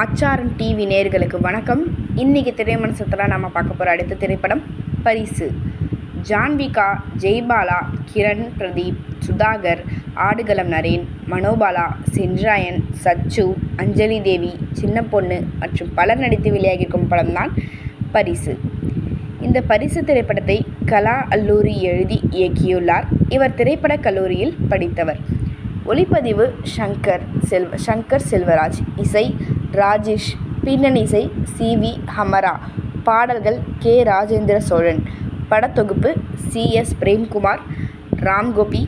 அச்சாரன் TV நேயர்களுக்கு வணக்கம். இன்றைக்கி திரைமனசத்தில் நம்ம பார்க்க போகிற அடுத்த திரைப்படம் பரிசு. ஜான்விகா, ஜெய்பாலா, கிரண் பிரதீப், சுதாகர், ஆடுகளம் நரேன், மனோபாலா, சென்றாயன், சச்சு, அஞ்சலி தேவி, சின்ன பொண்ணு மற்றும் பலர் நடித்து வெளியாகியிருக்கும் படம்தான் பரிசு. இந்த பரிசு திரைப்படத்தை கலா அல்லூரி எழுதி இயக்கியுள்ளார். இவர் திரைப்படக் கல்லூரியில் படித்தவர். ஒளிப்பதிவு சங்கர் செல்வராஜ், இசை ராஜேஷ், பின்னணி இசை சி.வி. ஹமரா, பாடல்கள் கே. ராஜேந்திர சோழன், படத்தொகுப்பு சி.எஸ். பிரேம்குமார், ராம்கோபி,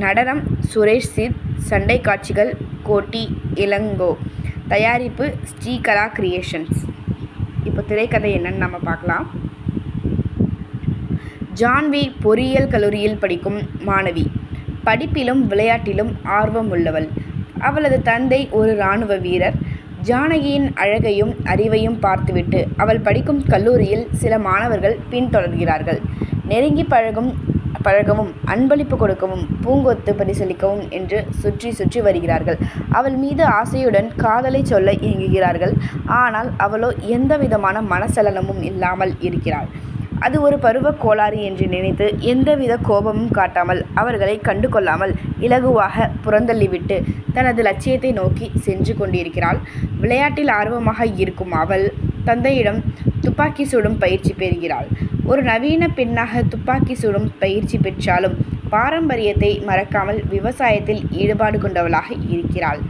நடனம் சுரேஷ் சித், சண்டை காட்சிகள் கோட்டி இளங்கோ, தயாரிப்பு ஸ்ரீகலா கிரியேஷன்ஸ். இப்போ திரைக்கதை என்னன்னு நம்ம பார்க்கலாம். ஜான்வி பொறியியல் கல்லூரியில் படிக்கும் மாணவி. படிப்பிலும் விளையாட்டிலும் ஆர்வம் உள்ளவள். அவளது தந்தை ஒரு இராணுவ வீரர். ஜானகியின் அழகையும் அறிவையும் பார்த்துவிட்டு அவள் படிக்கும் கல்லூரியில் சில மாணவர்கள் பின்தொடர்கிறார்கள். நெருங்கி பழகவும் அன்பளிப்பு கொடுக்கவும் பூங்கொத்து பரிசளிக்கவும் என்று சுற்றி வருகிறார்கள். அவள் மீது ஆசையுடன் காதலை சொல்ல இயங்குகிறார்கள். ஆனால் அவளோ எந்தவிதமான மனசலனமும் இல்லாமல் இருக்கிறாள். அது ஒரு பருவ கோளாறு என்று நினைத்து எந்தவித கோபமும் காட்டாமல் அவர்களை கண்டு கொள்ளாமல் இலகுவாக புறந்தள்ளிவிட்டு தனது லட்சியத்தை நோக்கி சென்று கொண்டிருக்கிறாள். விளையாட்டில் ஆர்வமாக இருக்கும் அவள் தந்தையிடம் துப்பாக்கி சுடும் பயிற்சி பெறுகிறாள். ஒரு நவீன பெண்ணாக துப்பாக்கி சுடும் பயிற்சி பெற்றாலும் பாரம்பரியத்தை மறக்காமல் விவசாயத்தில் ஈடுபாடு கொண்டவளாக இருக்கிறாள்.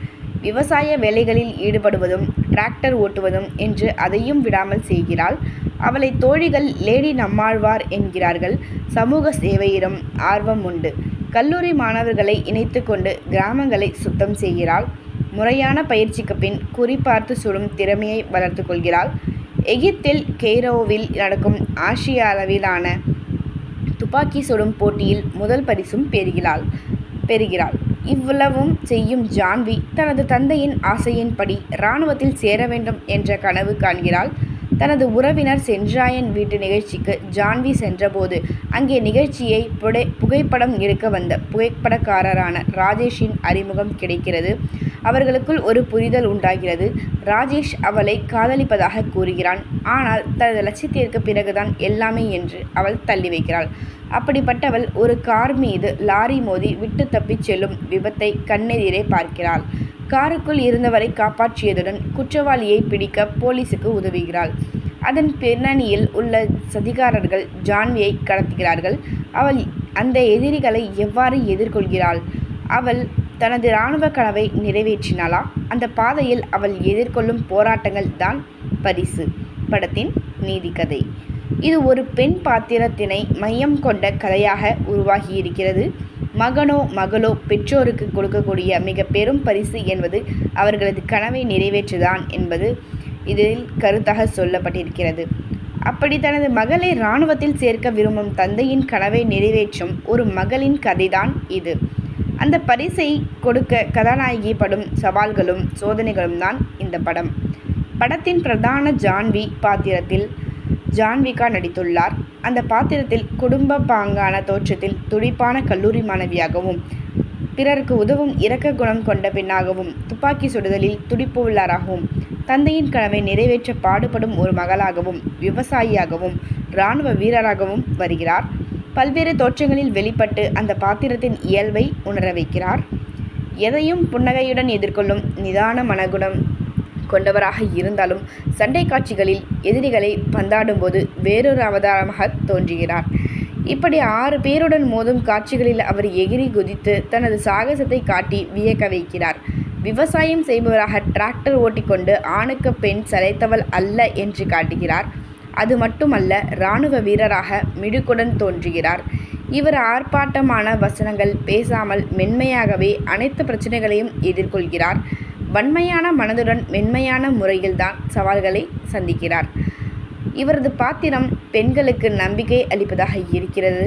விவசாய வேலைகளில் ஈடுபடுவதும் டிராக்டர் ஓட்டுவதும் என்று அதையும் விடாமல் செய்கிறாள். அவளை தோழிகள் லேடி நம்மாழ்வார் என்கிறார்கள். சமூக சேவையிடம் ஆர்வம் உண்டு. கல்லூரி மாணவர்களை இணைத்து கொண்டு கிராமங்களை சுத்தம் செய்கிறாள். முறையான பயிற்சிக்கு பின் குறிப்பார்த்து சுடும் திறமையை வளர்த்து கொள்கிறாள். எகிப்தில் கெய்ரோவில் நடக்கும் ஆசிய அளவிலான துப்பாக்கி சுடும் போட்டியில் முதல் பரிசும் பெறுகிறாள். இவ்வளவும் செய்யும் ஜான்வி தனது தந்தையின் ஆசையின்படி இராணுவத்தில் சேர வேண்டும் என்ற கனவு காண்கிறாள். தனது உறவினர் சென்றாயன் வீட்டு நிகழ்ச்சிக்கு ஜான்வி சென்றபோது அங்கே நிகழ்ச்சியை புகைப்படம் எடுக்க வந்த புகைப்படக்காரரான ராஜேஷின் அறிமுகம் கிடைக்கிறது. அவர்களுக்குள் ஒரு புரிதல் உண்டாகிறது. ராஜேஷ் அவளை காதலிப்பதாக கூறுகிறான். ஆனால் தனது லட்சியத்திற்கு பிறகுதான் எல்லாமே என்று அவள் தள்ளி வைக்கிறாள். அப்படிப்பட்டவள் ஒரு கார் மீது லாரி மோதி விட்டு தப்பிச் செல்லும் விபத்தை கண்ணெதிரே பார்க்கிறாள். காருக்குள் இருந்தவரை காப்பாற்றியதுடன் குற்றவாளியை பிடிக்க போலீசுக்கு உதவுகிறாள். அதன் பின்னணியில் உள்ள சதிகாரர்கள் ஜான்வியை கடத்துகிறார்கள். அவள் அந்த எதிரிகளை எவ்வாறு எதிர்கொள்கிறாள்? அவள் தனது இராணுவ கனவை நிறைவேற்றினாளா? அந்த பாதையில் அவள் எதிர்கொள்ளும் போராட்டங்கள் தான் பரிசு படத்தின் நீதிக்கதை. இது ஒரு பெண் பாத்திரத்தினை மையம் கொண்ட கதையாக உருவாகியிருக்கிறது. மகனோ மகளோ பெற்றோருக்கு கொடுக்கக்கூடிய மிக பெரும் பரிசு என்பது அவர்களது கனவை நிறைவேற்றுதான் என்பது இதில் கருத்தாக சொல்லப்பட்டிருக்கிறது. அப்படி தனது மகளை இராணுவத்தில் சேர்க்க விரும்பும் தந்தையின் கனவை நிறைவேற்றும் ஒரு மகளின் கதைதான் இது. அந்த பரிசை கொடுக்க கதாநாயகி படும் சவால்களும் சோதனைகளும் தான் இந்த படம். படத்தின் பிரதான ஜான்வி பாத்திரத்தில் ஜான்விகா நடித்துள்ளார். அந்த பாத்திரத்தில் குடும்ப பாங்கான தோற்றத்தில் துடிப்பான கல்லூரி மாணவியாகவும், பிறருக்கு உதவும் இரக்க குணம் கொண்ட பெண்ணாகவும், துப்பாக்கி சுடுதலில் துடிப்பு உள்ளாராகவும், தந்தையின் கனவை நிறைவேற்ற பாடுபடும் ஒரு மகளாகவும், விவசாயியாகவும், இராணுவ வீரராகவும் வருகிறார். பல்வேறு தோற்றங்களில் வெளிப்பட்டு அந்த பாத்திரத்தின் இயல்பை உணர வைக்கிறார். எதையும் புன்னகையுடன் எதிர்கொள்ளும் நிதான மனகுணம் கொண்டவராக இருந்தாலும் சண்டை காட்சிகளில் எதிரிகளை பந்தாடும்போது வேறொரு அவதாரமாக தோன்றுகிறார். இப்படி 6 பேருடன் மோதும் காட்சிகளில் அவர் எகிரி குதித்து தனது சாகசத்தை காட்டி வியக்க வைக்கிறார். விவசாயம் செய்பவராக டிராக்டர் ஓட்டிக்கொண்டு ஆணுக்கு பெண் சளைத்தவள் அல்ல என்று காட்டுகிறார். அது மட்டுமல்ல, இராணுவ வீரராக மிடுக்குடன் தோன்றுகிறார். இவர் ஆர்ப்பாட்டமான வசனங்கள் பேசாமல் மென்மையாகவே அனைத்து பிரச்சனைகளையும் எதிர்கொள்கிறார். வன்மையான மனதுடன் மென்மையான முறையில்தான் சவால்களை சந்திக்கிறார். இவரது பாத்திரம் பெண்களுக்கு நம்பிக்கை அளிப்பதாக இருக்கிறது.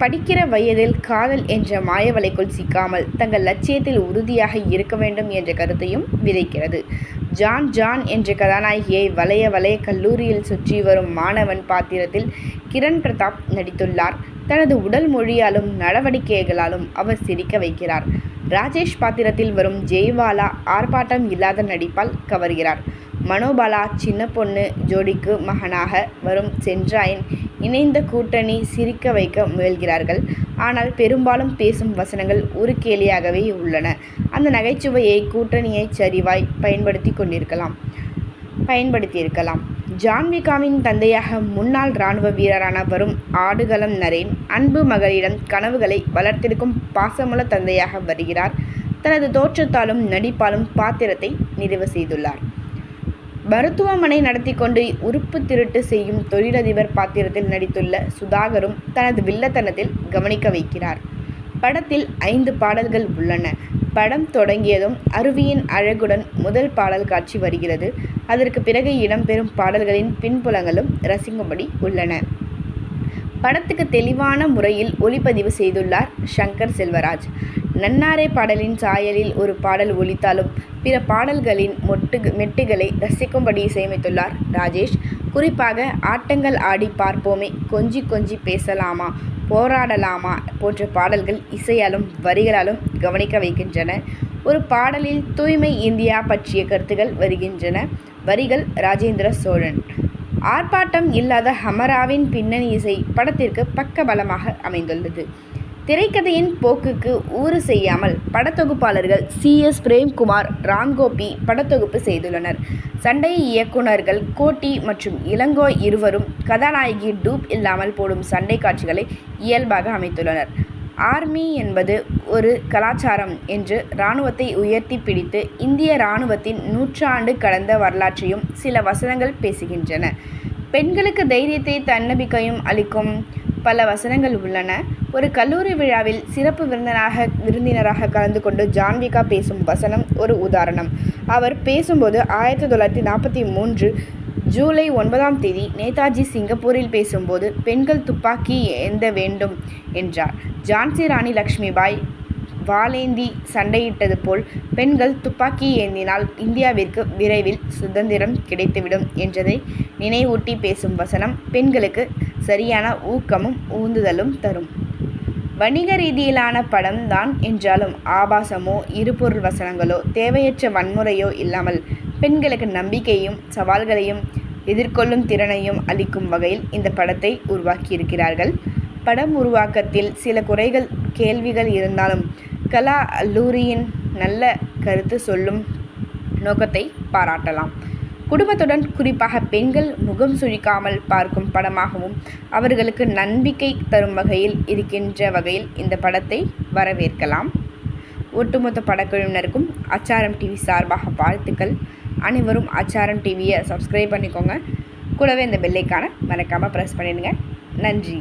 படிக்கிற வயதில் காதல் என்ற மாயவலைக்குள் சிக்காமல் தங்கள் லட்சியத்தில் உறுதியாக இருக்க வேண்டும் என்ற கருத்தையும் விதைக்கிறது. ஜான் என்ற கதாநாயகியை வளைய கல்லூரியில் சுற்றி வரும் மாணவன் பாத்திரத்தில் கிரண் பிரதாப் நடித்துள்ளார். தனது உடல் மொழியாலும் நடவடிக்கைகளாலும் அவர் சிரிக்க வைக்கிறார். ராஜேஷ் பாத்திரத்தில் வரும் ஜெய்வாலா ஆர்ப்பாட்டம் இல்லாத நடிப்பால் கவர்கிறார். மனோபாலா சின்ன பொண்ணு ஜோடிக்கு மகனாக வரும் சென்றாயன் இணைந்த கூட்டணி சிரிக்க வைக்க முயல்கிறார்கள். ஆனால் பெரும்பாலும் பேசும் வசனங்கள் ஒரு கேலியாகவே உள்ளன. அந்த நகைச்சுவையை கூட்டணியை சரிவாய் பயன்படுத்தியிருக்கலாம். ஜான்விகாவின் தந்தையாக முன்னாள் இராணுவ வீரரான வரும் ஆடுகளம் நரேன் அன்பு மகளிடம் கனவுகளை வளர்த்தெடுக்கும் பாசமுள்ள தந்தையாக வருகிறார். தனது தோற்றத்தாலும் நடிப்பாலும் பாத்திரத்தை நிறைவு செய்துள்ளார். மருத்துவமனை நடத்தி கொண்டு உறுப்பு திருட்டு செய்யும் தொழிலதிபர் பாத்திரத்தில் நடித்துள்ள சுதாகரும் தனது வில்லத்தனத்தில் கவனிக்க வைக்கிறார். படத்தில் 5 பாடல்கள் உள்ளன. படம் தொடங்கியதும் அருவியின் அழகுடன் முதல் பாடல் காட்சி வருகிறது. அதற்கு பிறகு இடம்பெறும் பாடல்களின் பின்புலங்களும் ரசிக்கும்படி உள்ளன. படத்துக்கு தெளிவான முறையில் ஒளிப்பதிவு செய்துள்ளார் சங்கர் செல்வராஜ். நன்னாரே பாடலின் சாயலில் ஒரு பாடல் ஒலித்தாலும் பிற பாடல்களின் மெட்டுகளை ரசிக்கும்படி இசையமைத்துள்ளார் ராஜேஷ். குறிப்பாக ஆட்டங்கள் ஆடி பார்ப்போமே, கொஞ்சி கொஞ்சி பேசலாமா, போராடலாமா போன்ற பாடல்கள் இசையாலும் வரிகளாலும் கவனிக்க வைக்கின்றன. ஒரு பாடலில் தூய்மை இந்தியா பற்றிய கருத்துக்கள் வருகின்றன. வரிகள் ராஜேந்திர சோழன். ஆர்ப்பாட்டம் இல்லாத ஹமராவின் பின்னணி இசை படத்திற்கு பக்கபலமாக அமைந்துள்ளது. திரைக்கதையின் போக்குக்கு ஊறு செய்யாமல் படத்தொகுப்பாளர்கள் CS பிரேம்குமார், ராம்கோபி படத்தொகுப்பு செய்துள்ளனர். சண்டை இயக்குனர்கள் கோட்டி மற்றும் இளங்கோ இருவரும் கதாநாயகி டூப் இல்லாமல் போடும் சண்டை காட்சிகளை இயல்பாக அமைத்துள்ளனர். ஆர்மி என்பது ஒரு கலாச்சாரம் என்று இராணுவத்தை உயர்த்தி பிடித்து இந்திய இராணுவத்தின் 100 ஆண்டு கடந்த வரலாற்றையும் சில வசனங்கள் பேசுகின்றன. பெண்களுக்கு தைரியத்தை தன்னம்பிக்கையும் அளிக்கும் பல வசனங்கள் உள்ளன. ஒரு கல்லூரி விழாவில் சிறப்பு விருந்தினராக கலந்து கொண்டு ஜான்விகா பேசும் வசனம் ஒரு உதாரணம். அவர் பேசும்போது 1943 ஜூலை 9ஆம் தேதி நேதாஜி சிங்கப்பூரில் பேசும்போது பெண்கள் துப்பாக்கி ஏந்த வேண்டும் என்றார். ஜான்சி ராணி லக்ஷ்மிபாய் வாளேந்தி சண்டையிட்டது போல் பெண்கள் துப்பாக்கி ஏந்தினால் இந்தியாவிற்கு விரைவில் சுதந்திரம் கிடைத்துவிடும் என்றதை நினைவூட்டி பேசும் வசனம் பெண்களுக்கு சரியான ஊக்கமும் ஊந்துதலும் தரும். வணிக ரீதியிலான படம் தான் என்றாலும் ஆபாசமோ இருபொருள் வசனங்களோ தேவையற்ற வன்முறையோ இல்லாமல் பெண்களுக்கு நம்பிக்கையும் சவால்களையும் எதிர்கொள்ளும் திறனையும் அளிக்கும் வகையில் இந்த படத்தை உருவாக்கியிருக்கிறார்கள். படம் உருவாக்கத்தில் சில குறைகள் கேள்விகள் இருந்தாலும் கலா அல்லூரியின் நல்ல கருத்து சொல்லும் நோக்கத்தை பாராட்டலாம். குடும்பத்துடன் குறிப்பாக பெண்கள் முகம் சுழிக்காமல் பார்க்கும் படமாகவும் அவர்களுக்கு நம்பிக்கை தரும் வகையில் இருக்கின்ற வகையில் இந்த படத்தை வரவேற்கலாம். ஒட்டுமொத்த படக்குழுவினருக்கும் அச்சாரம் டிவி சார்பாக வாழ்த்துக்கள். அனைவரும் அச்சாரம் டிவியை சப்ஸ்கிரைப் பண்ணிக்கோங்க. கூடவே இந்த பெல்லைக்கான மறக்காமல் ப்ரெஸ் பண்ணிடுங்க. நன்றி.